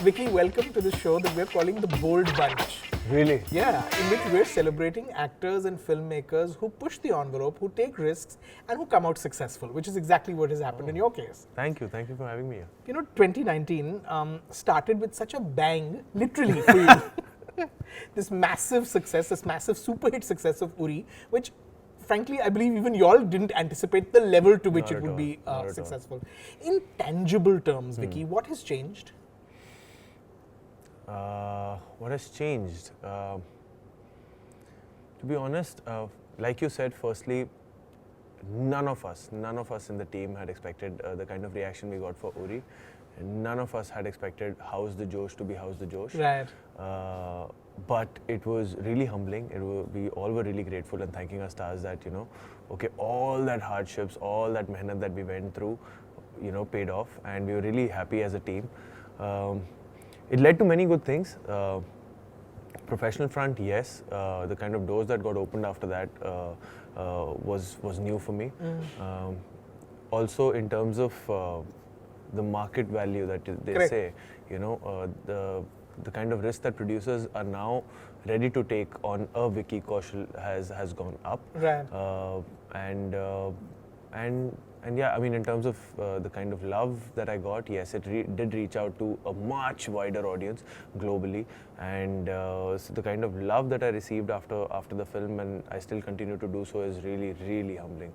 Vicky, welcome to the show that we're calling the Bold Bunch. Really? Yeah, in which we're celebrating actors and filmmakers who push the envelope, who take risks, and who come out successful, which is exactly what has happened in your case. Thank you for having me here. You know, 2019 started with such a bang, literally, for you. This massive success, this massive super hit success of Uri, which frankly, I believe even y'all didn't anticipate the level to which it would be successful. In tangible terms, Vicky, what has changed? What has changed? To be honest, like you said, firstly, none of us in the team had expected the kind of reaction we got for Uri. And none of us had expected How's the Josh to be How's the Josh. Right. But it was really humbling. We all were really grateful and thanking our stars that, okay, all that hardships, all that mehnat that we went through, paid off, and we were really happy as a team. It led to many good things. Professional front, yes. The kind of doors that got opened after that was new for me. Also, in terms of the market value that they Correct. say, the kind of risk that producers are now ready to take on a Vicky Kaushal has gone up. Right. And yeah, I mean, in terms of the kind of love that I got, yes, it did reach out to a much wider audience globally, and so the kind of love that I received after the film, and I still continue to do so, is really, really humbling.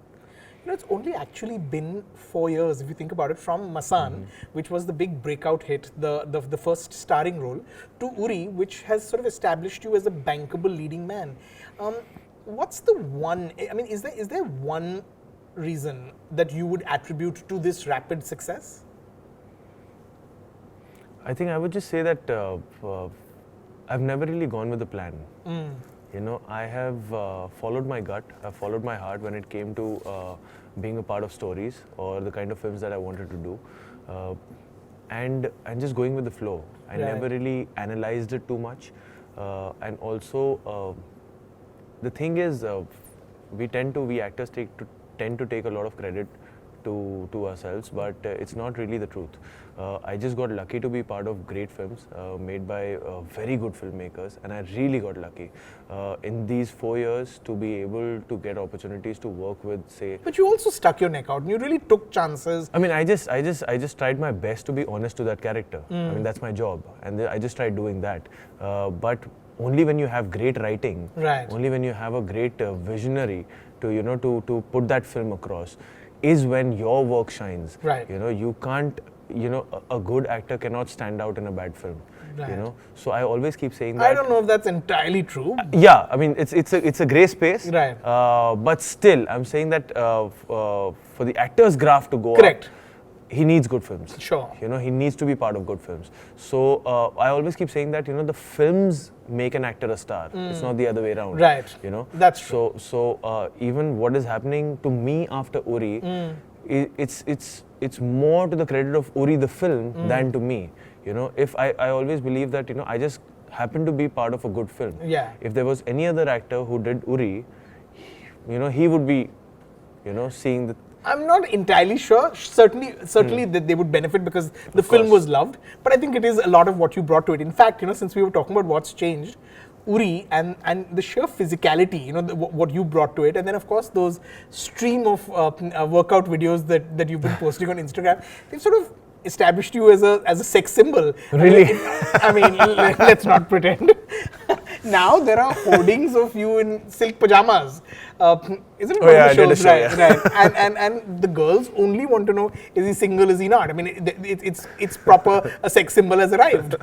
You know, it's only actually been 4 years, if you think about it, from Masand, which was the big breakout hit, the first starring role, to Uri, which has sort of established you as a bankable leading man. What's the one, I mean, is there one reason that you would attribute to this rapid success? I think I would just say that I've never really gone with a plan. I have followed my gut, I've followed my heart when it came to being a part of stories or the kind of films that I wanted to do, and just going with the flow. I never really analyzed it too much, and also the thing is, we actors tend to take a lot of credit to ourselves, but it's not really the truth. I just got lucky to be part of great films made by very good filmmakers, and I really got lucky in these 4 years to be able to get opportunities to work with, say. But you also stuck your neck out and you really took chances. I mean, I just tried my best to be honest to that character. I mean, that's my job, and I just tried doing that. But only when you have great writing, only when you have a great visionary to put that film across, is when your work shines. Right. You can't, a good actor cannot stand out in a bad film. Right. So I always keep saying that. I don't know if that's entirely true. Yeah, I mean, it's a grey space. Right. But still, I'm saying that for the actor's graph to go Correct. up, he needs good films. Sure. He needs to be part of good films. So I always keep saying that, the films make an actor a star. It's not the other way around. Right. That's true. So even what is happening to me after Uri, it's more to the credit of Uri the film than to me. If I always believe that, I just happen to be part of a good film. Yeah. If there was any other actor who did Uri, he would be, seeing the. I'm not entirely sure. Certainly that they would benefit because the film was loved. But I think it is a lot of what you brought to it. In fact, since we were talking about what's changed, Uri and the sheer physicality, what you brought to it, and then of course those stream of workout videos that you've been posting on Instagram, they've sort of established you as a sex symbol. Really? I mean, let's not pretend. Now there are hoardings of you in silk pajamas. Isn't it one of the shows? Right. And the girls only want to know, is he single, is he not? I mean, it's proper, a sex symbol has arrived.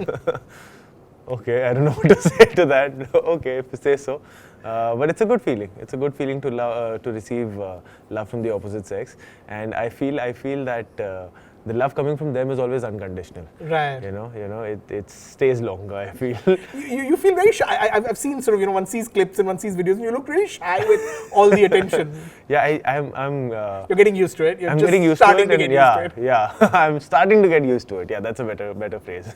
Okay, I don't know what to say to that. Okay, if you say so. But it's a good feeling. It's a good feeling to receive love from the opposite sex. And I feel that the love coming from them is always unconditional. Right. It stays longer, I feel. You feel very shy. I've seen sort of, one sees clips and one sees videos and you look really shy with all the attention. Yeah, I'm you're getting used to it. I'm getting used to it. Yeah, I'm starting to get used to it. Yeah, that's a better phrase.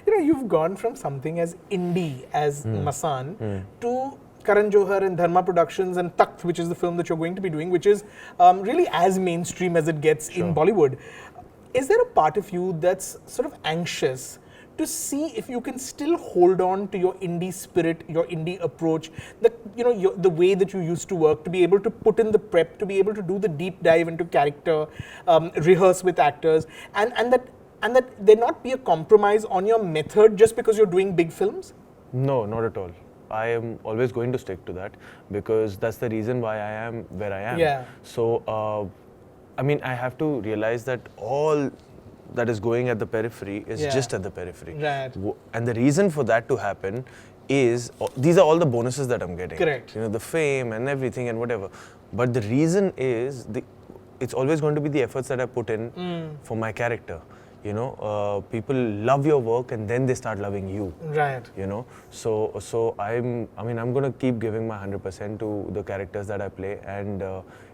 You've gone from something as indie as Masand to Karan Johar and Dharma Productions and Takht, which is the film that you're going to be doing, which is really as mainstream as it gets in Bollywood. Is there a part of you that's sort of anxious to see if you can still hold on to your indie spirit, your indie approach, the way that you used to work, to be able to put in the prep, to be able to do the deep dive into character, rehearse with actors, and that there not be a compromise on your method just because you're doing big films? No, not at all. I am always going to stick to that because that's the reason why I am where I am. Yeah. So, I mean, I have to realize that all that is going at the periphery is just at the periphery. Right. And the reason for that to happen is, these are all the bonuses that I'm getting. Correct. You know, the fame and everything and whatever. But the reason is, it's always going to be the efforts that I put in for my character. You know, people love your work and then they start loving you. Right. You know, so I'm going to keep giving my 100% to the characters that I play, and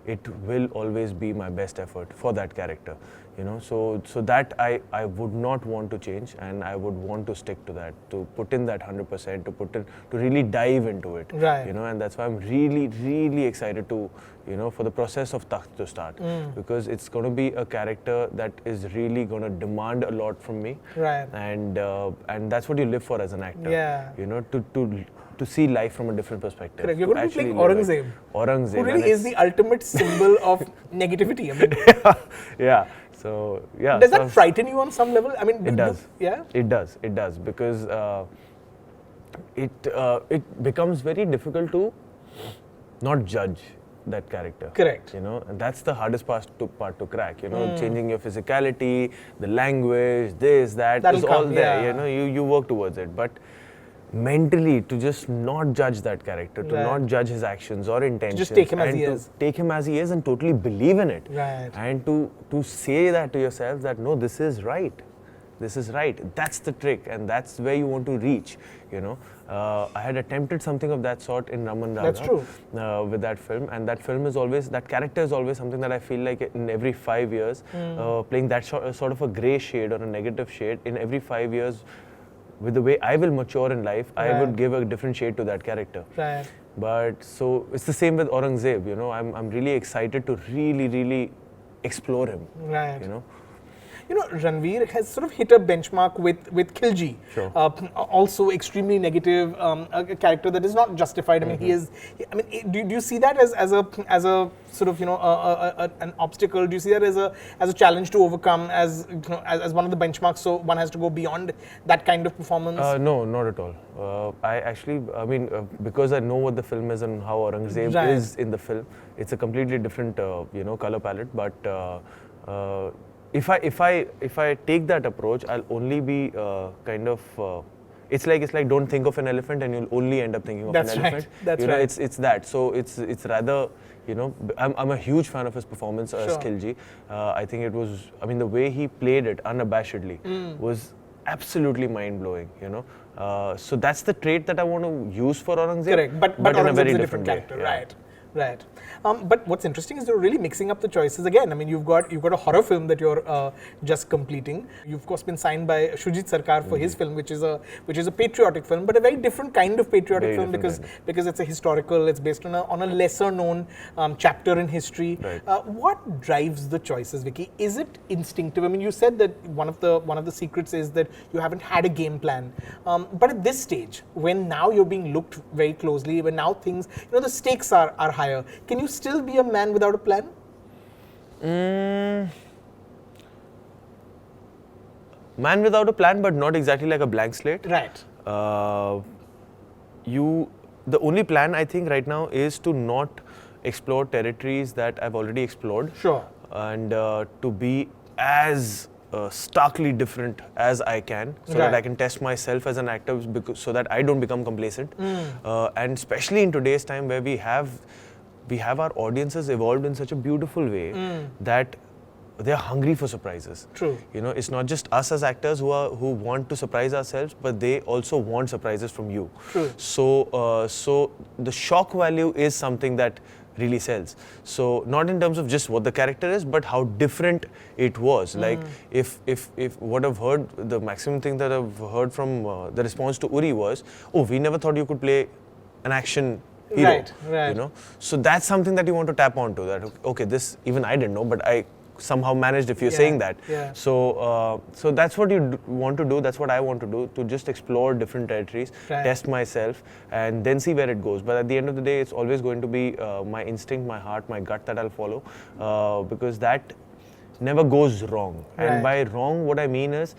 it will always be my best effort for that character. You know, so that I would not want to change, and I would want to stick to that, to put in that 100%, to really dive into it. Right. You know, and that's why I'm really, really excited to, you know, for the process of Takht to start, because it's going to be a character that is really going to demand a lot from me. Right. And that's what you live for as an actor. Yeah. You know, to see life from a different perspective. Correct. You're going to be playing Aurangzeb. Aurangzeb. Who really is the ultimate symbol of negativity. I mean, yeah. So, yeah. Does that frighten you on some level? I mean, it does. Yeah? It does. Because it becomes very difficult to not judge that character. Correct. You know, and that's the hardest part to crack. You know, changing your physicality, the language, this, that is all there. You know, you work towards it. But mentally, to just not judge that character, to not judge his actions or intentions, just take him as he is. Take him as he is and totally believe in it. Right. And to say that to yourself that no, this is right. This is right. That's the trick, and that's where you want to reach. You know, I had attempted something of that sort in Raman Raga. That's true. With that film, and that character is always something that I feel like in every 5 years, playing that sort of a grey shade or a negative shade in every 5 years. With the way I will mature in life, I would give a different shade to that character. Right. But so it's the same with Aurangzeb. You know, I'm really excited to really explore him. Right. You know. You know, Ranveer has sort of hit a benchmark with Khilji. Sure. Also extremely negative, a character that is not justified. I mean, he is. I mean, do you see that as a sort of, you know, an obstacle? Do you see that as a challenge to overcome, as, you know, as one of the benchmarks? So one has to go beyond that kind of performance. No, not at all. I mean, because I know what the film is and how Aurangzeb is in the film, it's a completely different, you know, color palette. But if I take that approach, I'll only be kind of. It's like don't think of an elephant and you'll only end up thinking of an elephant. That's you know, right. it's that. So it's rather, you know, I'm a huge fan of his performance as Khilji. I think it was. I mean, the way he played it unabashedly was absolutely mind blowing. You know, so that's the trait that I want to use for Aurangzeb. Correct, but in a very Aurangzeb's different character, way. right? Right. But what's interesting is you're really mixing up the choices again. I mean, you've got a horror film that you're just completing. You've of course been signed by Shujit Sarkar for his film, which is a patriotic film, but a very different kind of patriotic film because it's a historical. It's based on a lesser known chapter in history. Right. What drives the choices, Vicky? Is it instinctive? I mean, you said that one of the secrets is that you haven't had a game plan. But at this stage, when now you're being looked very closely, when now things, you know, the stakes are higher, can you still be a man without a plan? Man without a plan, but not exactly like a blank slate. Right. The only plan I think right now is to not explore territories that I've already explored. Sure. And to be as starkly different as I can, so that I can test myself as an actor, so that I don't become complacent. And especially in today's time, where we have our audiences evolved in such a beautiful way that they're hungry for surprises. True. You know, it's not just us as actors who want to surprise ourselves, but they also want surprises from you. True. So the shock value is something that really sells. So not in terms of just what the character is, but how different it was. Like if what I've heard, the maximum thing that I've heard from the response to Uri was, oh, we never thought you could play an action hero. Right. You know, so that's something that you want to tap onto. That okay, this even I didn't know, but I somehow managed if you're saying that. Yeah. So that's what you want to do. That's what I want to do, to just explore different territories, test myself, and then see where it goes. But at the end of the day, it's always going to be my instinct, my heart, my gut that I'll follow, because that never goes wrong. And by wrong, what I mean is,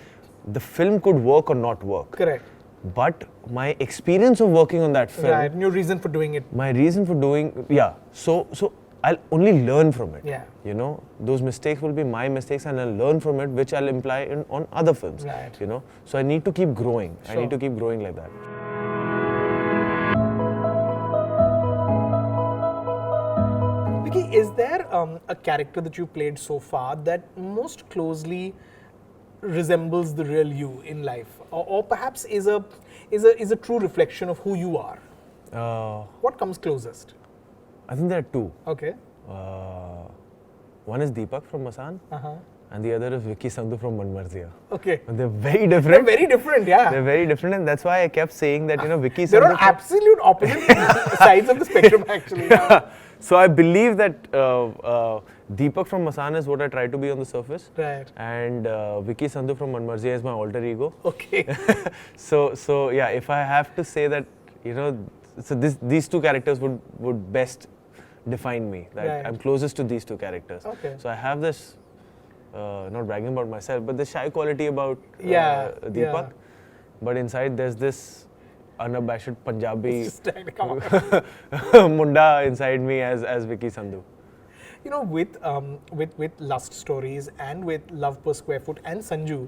the film could work or not work. Correct. But my experience of working on that film, and your reason for doing it. My reason for doing, so I'll only learn from it. Yeah. You know, those mistakes will be my mistakes, and I'll learn from it, which I'll imply on other films. Right. You know, so I need to keep growing. Sure. I need to keep growing like that. Vicky, is there a character that you played so far that most closely resembles the real you in life, or perhaps is a true reflection of who you are? What comes closest? I think there are two. Okay. One is Deepak from Masand, and the other is Vicky Sandhu from Manmarziya. Okay. And they're very different. They're very different, yeah. They're very different, and that's why I kept saying that, you know, Vicky Sandhu. There are absolute opposite sides of the spectrum, actually. Yeah. So I believe that Deepak from Masand is what I try to be on the surface. Right. And Vicky Sandhu from Manmarziya is my alter ego. Okay. So yeah, if I have to say that, you know, so these two characters would best define me. That I'm closest to these two characters. Okay. So I have this, not bragging about myself, but the shy quality about Deepak. Yeah. But inside there's this unabashed Punjabi munda inside me as Vicky Sandhu. You know, with Lust Stories and with Love Per Square Foot and Sanju,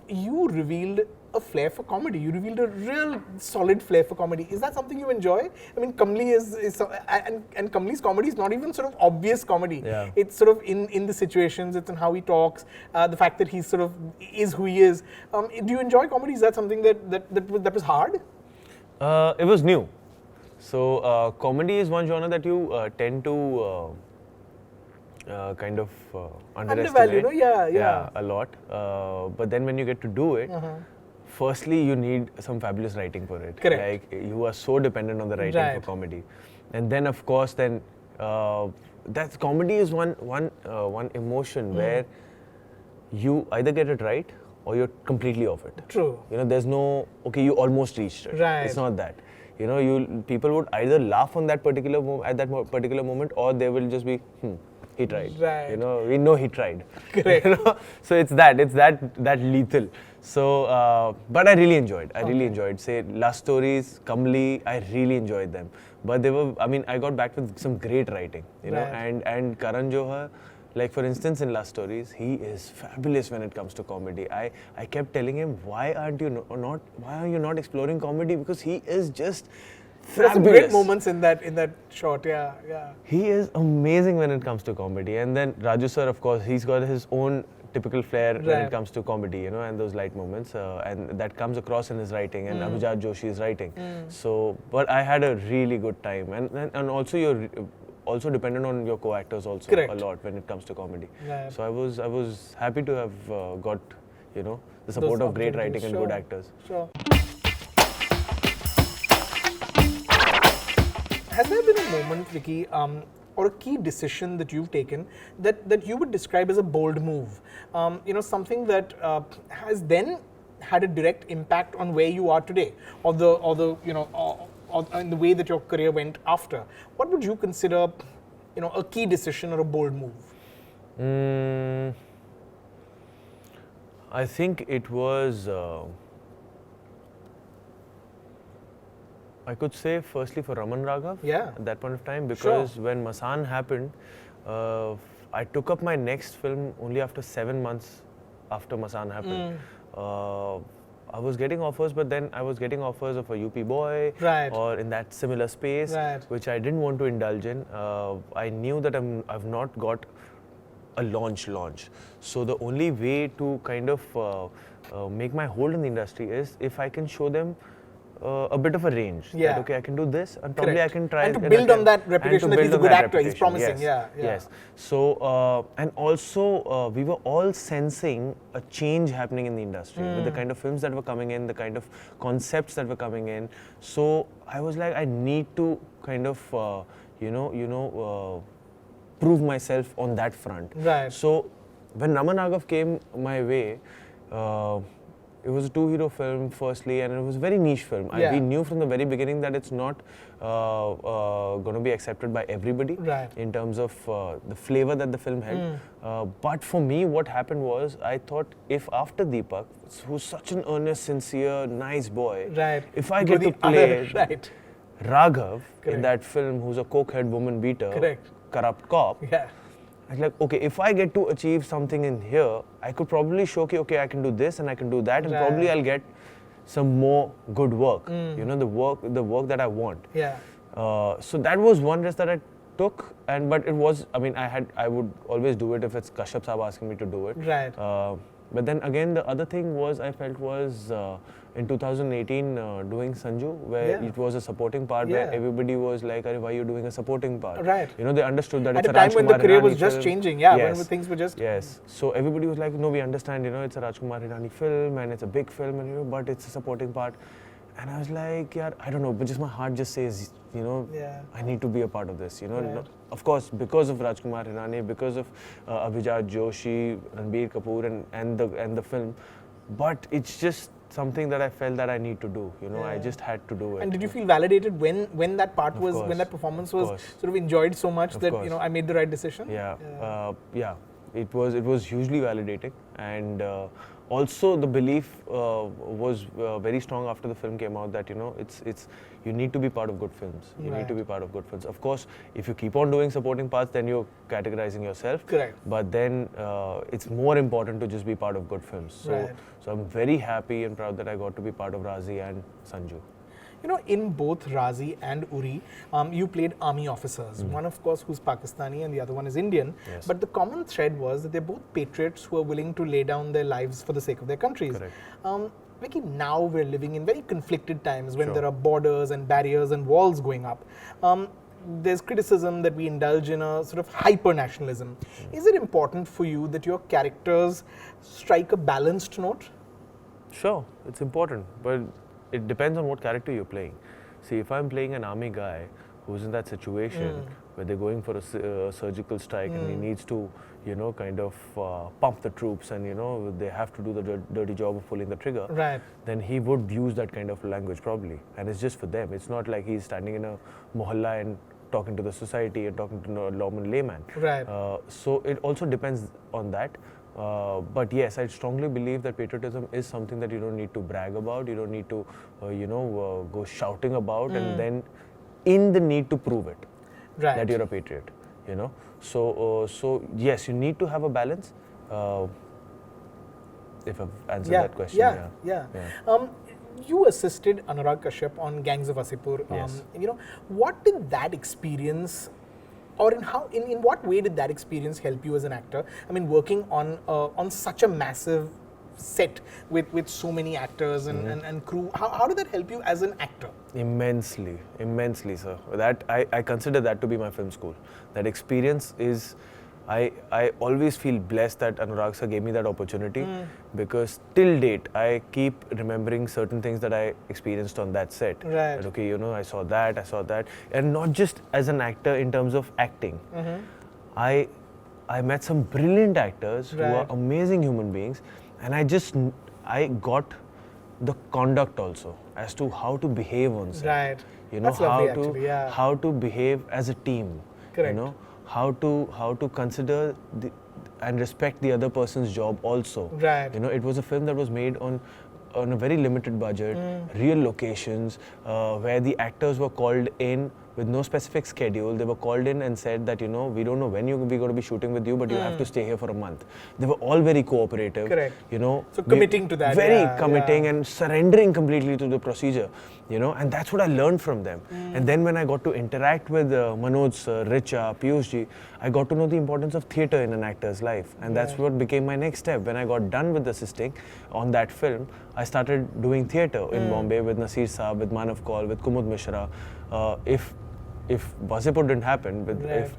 you revealed a flair for comedy. You revealed a real solid flair for comedy. Is that something you enjoy? I mean, Kamli and Kamli's comedy is not even sort of obvious comedy. Yeah. It's sort of in the situations. It's in how he talks. The fact that he's sort of is who he is. Do you enjoy comedy? Is that something that was hard? It was new. So comedy is one genre that you tend to kind of underestimate. Undervalue, no? Yeah. A lot. But then when you get to do it, firstly you need some fabulous writing for it. Correct. Like, you are so dependent on the writing for comedy, and then of course that's comedy is one emotion where you either get it right or you're completely off it. True. You know, there's no, okay, you almost reached it. Right. It's not that. You know, people would either laugh on that particular particular moment, or they will just be, he tried. Right. You know, we know he tried. Correct. You know? So it's that lethal. So, but I really enjoyed. I really enjoyed. Say, Lust Stories, Kamli, I really enjoyed them. But they were, I mean, I got back with some great writing. You know, and Karan Johar, like for instance in Lust Stories, he is fabulous when it comes to comedy. I kept telling him, why are you not exploring comedy? Because he is just fabulous. There are some great moments in that shot, yeah. He is amazing when it comes to comedy. And then Raju sir, of course, he's got his own typical flair when it comes to comedy, you know, and those light moments, and that comes across in his writing and Abhijat Joshi's writing. So, but I had a really good time, and also you're also dependent on your co-actors also a lot when it comes to comedy. Right. So I was happy to have got, you know, the support of great writing and good actors. Sure. Has there been a moment, Vicky, or a key decision that you've taken that you would describe as a bold move? You know, something that has then had a direct impact on where you are today, or the you know, or in the way that your career went after. What would you consider, you know, a key decision or a bold move? I think it was. I could say firstly for Raman Raghav at that point of time, because when Masaan happened, I took up my next film only after 7 months after Masaan happened. I was getting offers, but then I was getting offers of a UP boy or in that similar space, which I didn't want to indulge in. I knew that I've not got a launch. So the only way to kind of make my hold in the industry is if I can show them a bit of a range. That, okay, I can do this, and probably I can try. And to build on that reputation that he's a good actor, he's promising. Yes. So, and also, we were all sensing a change happening in the industry with the kind of films that were coming in, the kind of concepts that were coming in. So, I was like, I need to kind of, prove myself on that front. Right. So when Ramanagav came my way, it was a 2-hero film firstly, and it was a very niche film. Yeah. We knew from the very beginning that it's not going to be accepted by everybody in terms of the flavor that the film had. But for me, what happened was, I thought if after Deepak, who's such an earnest, sincere, nice boy, if I get to play Raghav in that film, who's a cokehead woman beater, corrupt cop, I was like, okay, if I get to achieve something in here, I could probably show, okay, I can do this and I can do that, and probably I'll get some more good work. You know, the work that I want. So that was one risk that I took, but it was, I mean, I would always do it if it's Kashyap Saab asking me to do it. But then again, the other thing was, I felt was in 2018 doing Sanju, where it was a supporting part, where everybody was like, why are you doing a supporting part? You know, they understood that at it's a time when the career was Hirani just film. changing, when things were just... So everybody was like, no, we understand, you know, it's a Rajkumar Hirani film and it's a big film, and you know, but it's a supporting part. And I was like, yeah, I don't know, but just my heart just says, you know, I need to be a part of this, you know. No, of course, because of Rajkumar Hirani, because of Abhijat Joshi, Ranveer Kapoor and the film, but it's just something that I felt that I need to do, you know. I just had to do it. And did you feel validated when that part was, when that performance was sort of enjoyed so much that, you know, I made the right decision? It was hugely validating, and also the belief was very strong after the film came out that, you know, it's you need to be part of good films. You need to be part of good films. Of course, if you keep on doing supporting parts, then you're categorizing yourself. But then it's more important to just be part of good films. So I'm very happy and proud that I got to be part of Razi and Sanju. You know, in both Razi and Uri, you played army officers. One, of course, who's Pakistani and the other one is Indian. But the common thread was that they're both patriots who are willing to lay down their lives for the sake of their countries. Vicky, now we're living in very conflicted times when there are borders and barriers and walls going up. There's criticism that we indulge in a sort of hyper-nationalism. Is it important for you that your characters strike a balanced note? Sure, it's important, but it depends on what character you're playing. See, if I'm playing an army guy who's in that situation where they're going for a surgical strike and he needs to, you know, kind of pump the troops, and, you know, they have to do the dirty job of pulling the trigger, then he would use that kind of language probably. And it's just for them. It's not like he's standing in a mohalla and talking to the society and talking to a lawman layman. So it also depends on that. But yes, I strongly believe that patriotism is something that you don't need to brag about. You don't need to, you know, go shouting about and then in the need to prove it that you're a patriot. You know, so yes, you need to have a balance. If I've answered that question, you assisted Anurag Kashyap on Gangs of Wasseypur. You know, what did that experience, or in what way did that experience help you as an actor? I mean, working on such a massive set with so many actors and crew, how did that help you as an actor? Immensely, sir. That I consider that to be my film school. That experience is, I always feel blessed that Anurag sir gave me that opportunity, because till date I keep remembering certain things that I experienced on that set. That, okay, you know, I saw that, and not just as an actor in terms of acting. I met some brilliant actors who are amazing human beings, and I got the conduct also as to how to behave on set. You know, how to behave as a team. You know, how to consider and respect the other person's job also. You know, it was a film that was made on a very limited budget, real locations, where the actors were called in with no specific schedule. They were called in and said that, you know, we don't know when we're going to be shooting with you, but you have to stay here for a month. They were all very cooperative. You know, so committing to that. Very committing and surrendering completely to the procedure. You know, and that's what I learned from them. And then when I got to interact with Manoj sir, Richa, Piyush ji, I got to know the importance of theatre in an actor's life. And that's what became my next step. When I got done with assisting on that film, I started doing theatre in Bombay with Nasir Saab, with Manav Kaul, with Kumud Mishra. If Wasseypur didn't happen,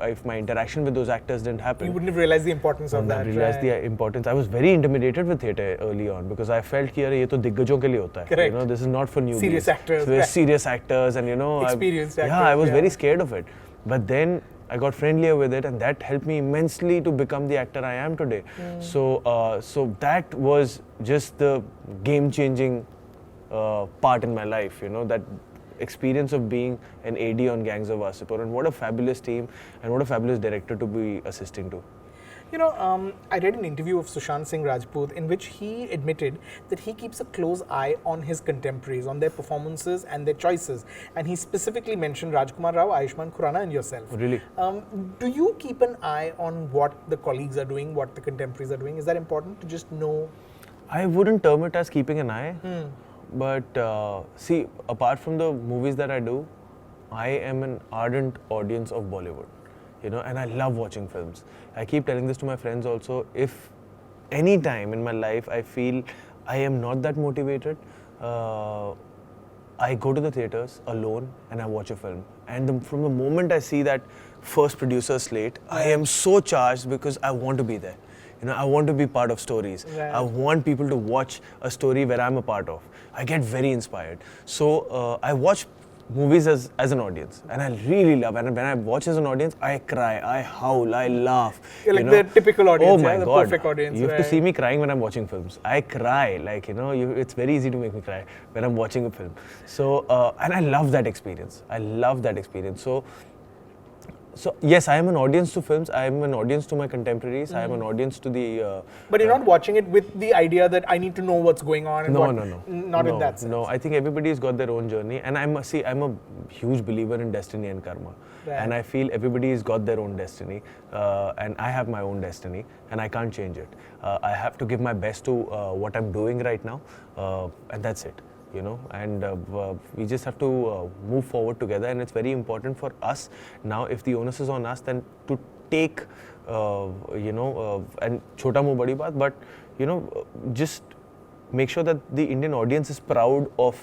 if my interaction with those actors didn't happen, you wouldn't have realized the importance of that. I realized the importance. I was very intimidated with theatre early on, because I felt कि ये तो दिग्गजों के लिए होता है. You know, this is not for newbies. Serious actors. So serious actors, and you know, experienced actors. I was very scared of it. But then I got friendlier with it, and that helped me immensely to become the actor I am today. So that was just the game-changing part in my life, you know, that experience of being an AD on Gangs of Wasseypur, and what a fabulous team and what a fabulous director to be assisting to. You know, I read an interview of Sushant Singh Rajput in which he admitted that he keeps a close eye on his contemporaries, on their performances and their choices. And he specifically mentioned Rajkumar Rao, Ayushmann Khurrana and yourself. Really? Do you keep an eye on what the colleagues are doing, what the contemporaries are doing? Is that important to just know? I wouldn't term it as keeping an eye, but see, apart from the movies that I do, I am an ardent audience of Bollywood. You know, and I love watching films. I keep telling this to my friends also. If any time in my life I feel I am not that motivated, I go to the theaters alone and I watch a film. And from the moment I see that first producer slate, I am so charged because I want to be there. You know, I want to be part of stories. Right. I want people to watch a story where I'm a part of. I get very inspired. So I watch movies as an audience, and I really love. And when I watch as an audience, I cry, I howl, I laugh. You're like the typical audience, oh my the God. perfect audience. You have to see me crying when I'm watching films. I cry, like, you know, it's very easy to make me cry when I'm watching a film. So, and I love that experience. I love that experience. So yes, I am an audience to films. I am an audience to my contemporaries. I am an audience to the. But you're not watching it with the idea that I need to know what's going on. And No. Not in that sense. No, I think everybody's got their own journey, and I'm a huge believer in destiny and karma, Right. and I feel everybody's got their own destiny, and I have my own destiny, and I can't change it. I have to give my best to what I'm doing right now, and that's it. You know, and we just have to move forward together, and it's very important for us now. If the onus is on us, then to take, and chota muh badi baat, but you know, just make sure that the Indian audience is proud of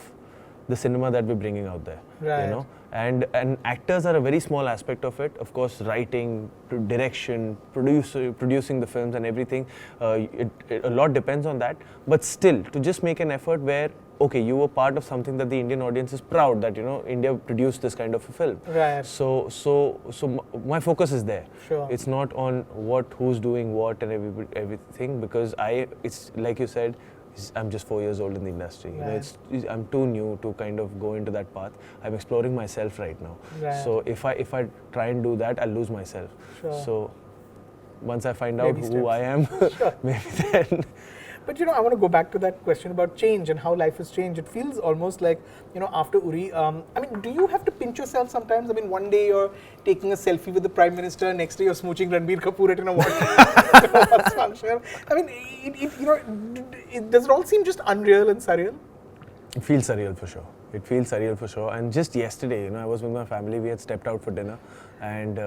the cinema that we're bringing out there. Right. You know, and actors are a very small aspect of it. Of course, writing, direction, producing the films and everything, a lot depends on that. But still, to just make an effort where, okay, you were part of something that the Indian audience is proud that, you know, India produced this kind of a film. Right. So my focus is there. Sure. It's not on who's doing what and everything, because it's like you said, I'm just 4 years old in the industry. Right. You know, I'm too new to kind of go into that path. I'm exploring myself right now. Right. So if I try and do that, I'll lose myself. Sure. So once I find out Baby who steps. I am, Sure. maybe then. But you know, I want to go back to that question about change and how life has changed. It feels almost like, you know, after Uri, I mean, do you have to pinch yourself sometimes? I mean, one day you're taking a selfie with the Prime Minister, next day you're smooching Ranveer Kapoor at an awards function. I mean, does it all seem just unreal and surreal? It feels surreal for sure. It feels surreal for sure. And just yesterday, you know, I was with my family. We had stepped out for dinner, and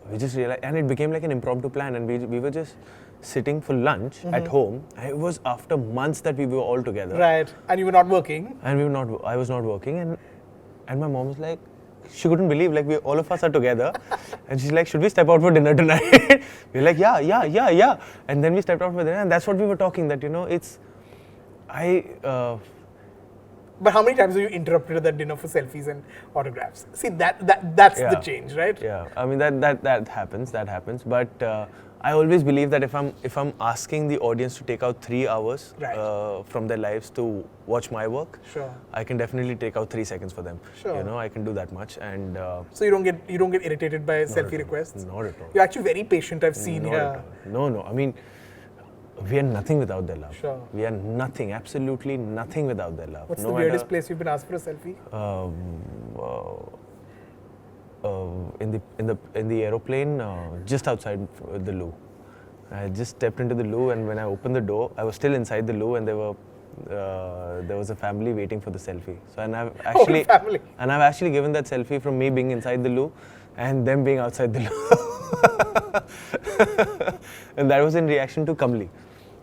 we just realized, and it became like an impromptu plan. And we were just sitting for lunch at home. It was after months that we were all together. Right. And you were not working. And I was not working, and my mom was like, she couldn't believe, like, all of us are together. And she's like, should we step out for dinner tonight? We're like, yeah. And then we stepped out for dinner, and that's what we were talking, that, you know, But how many times have you interrupted at that dinner for selfies and autographs? See, that's the change, right? Yeah, I mean, that happens. But I always believe that if I'm asking the audience to take out 3 hours Right. from their lives to watch my work, Sure. I can definitely take out 3 seconds for them. Sure. You know, I can do that much, and So you don't get irritated by selfie requests? not at all. You're actually very patient, I've seen Not here. at all. No. I mean, we are nothing without their love. Sure. We are nothing, absolutely nothing without their love. What's No the matter- weirdest place you've been asked for a selfie? In the aeroplane, just outside the loo. I just stepped into the loo, and when I opened the door, I was still inside the loo, and there was a family waiting for the selfie. So, and I've actually given that selfie from me being inside the loo and them being outside the loo. And that was in reaction to Kamli.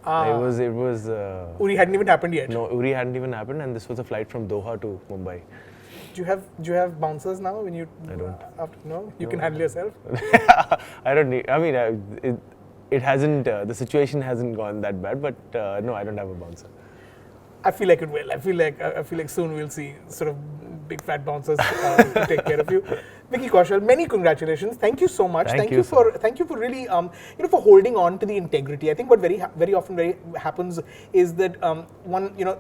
It was. Uri hadn't even happened yet. No, Uri hadn't even happened, and this was a flight from Doha to Mumbai. Do you have bouncers now when you? I don't. No, you can handle yourself. I don't need. I mean, it hasn't. The situation hasn't gone that bad, but no, I don't have a bouncer. I feel like it will. I feel like soon we'll see sort of big fat bouncers to take care of you. Vicky Kaushal, many congratulations. Thank you so much. Thank you for really for holding on to the integrity. I think what very often happens is that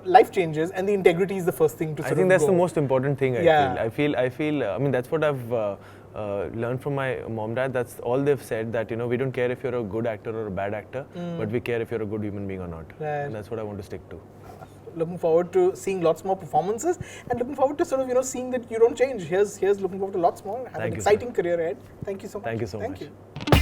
life changes and the integrity is the first thing to I think that's go. the most important thing. I feel. I mean, that's what I've learned from my mom, dad. That's all they've said, that we don't care if you're a good actor or a bad actor, but we care if you're a good human being or not. Right. And that's what I want to stick to. Looking forward to seeing lots more performances, and looking forward to seeing that you don't change. Here's looking forward to lots more. Have an exciting career ahead. Thank you so much. Thank you so much. Thank you.